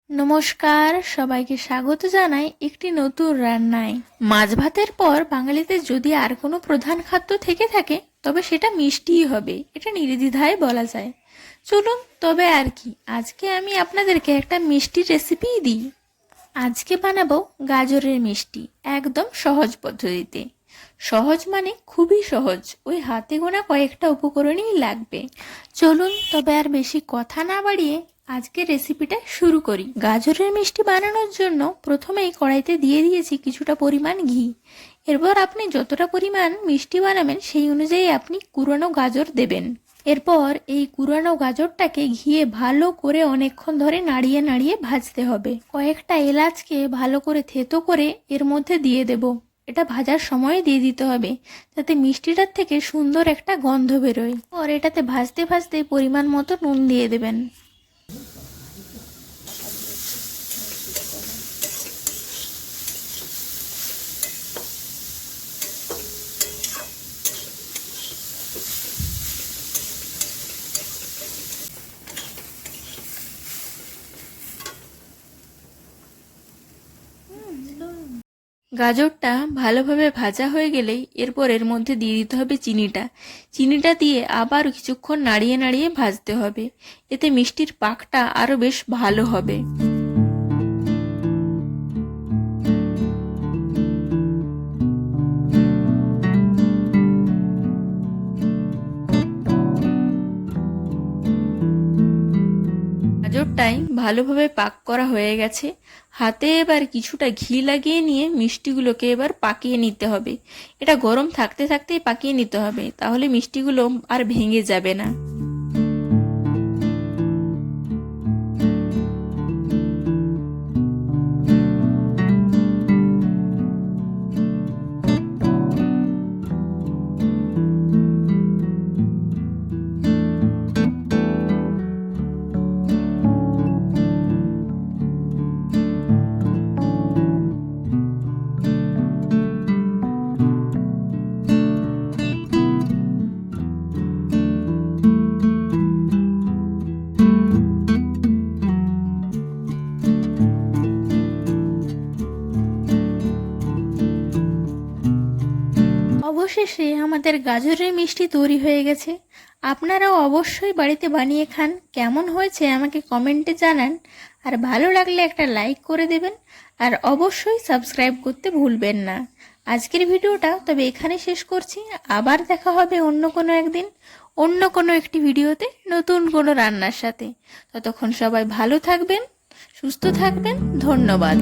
নমস্কার, সবাইকে স্বাগত জানাই একটি নতুন রান্নায়। মাছ ভাতের পর বাঙালিদের যদি আর কোনো প্রধান খাদ্য থেকে থাকে তবে সেটা মিষ্টিই হবে, এটা নির্দ্বিধায় বলা যায়। চলুন তবে আর কি, আজকে আমি আপনাদেরকে একটা মিষ্টি রেসিপি দিই। আজকে বানাবো গাজরের মিষ্টি, একদম সহজ পদ্ধতিতে। সহজ মানে খুবই সহজ, ওই হাতে গোনা কয়েকটা উপকরণই লাগবে। চলুন তবে আর বেশি কথা না বাড়িয়ে আজকে রেসিপিটা শুরু করি। গাজরের মিষ্টি বানানোর জন্য প্রথমেই কড়াইতে দিয়ে দিয়েছি কিছুটা পরিমাণ ঘি। এরপর আপনি যতটা পরিমাণ মিষ্টি বানাবেন সেই অনুযায়ী আপনি কুড়ানো গাজর দেবেন। এরপর এই কুড়ানো গাজরটাকে ঘিয়ে ভালো করে অনেকক্ষণ ধরে নাড়িয়ে নাড়িয়ে ভাজতে হবে। কয়েকটা এলাচকে ভালো করে থেতো করে এর মধ্যে দিয়ে দেব। এটা ভাজার সময় দিয়ে দিতে হবে যাতে মিষ্টিটার থেকে সুন্দর একটা গন্ধ বেরোয়। আর এটাতে ভাজতে ভাজতে পরিমাণ মতো নুন দিয়ে দেবেন। গাজরটা ভালোভাবে ভাজা হয়ে গেলেই এরপর এর মধ্যে দিয়ে দিতে হবে চিনিটা দিয়ে আবার কিছুক্ষণ নাড়িয়ে নাড়িয়ে ভাজতে হবে। এতে মিষ্টির পাকটা আরো বেশ ভালো হবে। গাজরটাই ভালোভাবে পাক করা হয়ে গেছে। হাতে এবার কিছুটা ঘি লাগিয়ে নিয়ে মিষ্টিগুলোকে এবার পাকিয়ে নিতে হবে। এটা গরম থাকতে থাকতেই পাকিয়ে নিতে হবে, তাহলে মিষ্টিগুলো আর ভেঙে যাবে না। অবশেষে আমাদের গাজরের মিষ্টি তৈরি হয়ে গেছে। আপনারাও অবশ্যই বাড়িতে বানিয়ে খান। কেমন হয়েছে আমাকে কমেন্টে জানান। আর ভালো লাগলে একটা লাইক করে দেবেন। আর অবশ্যই সাবস্ক্রাইব করতে ভুলবেন না। আজকের ভিডিওটা তবে এখানে শেষ করছি। আবার দেখা হবে অন্য কোনো একদিন, অন্য কোনো একটি ভিডিওতে, নতুন কোনো রান্নার সাথে। ততক্ষণ সবাই ভালো থাকবেন, সুস্থ থাকবেন। ধন্যবাদ।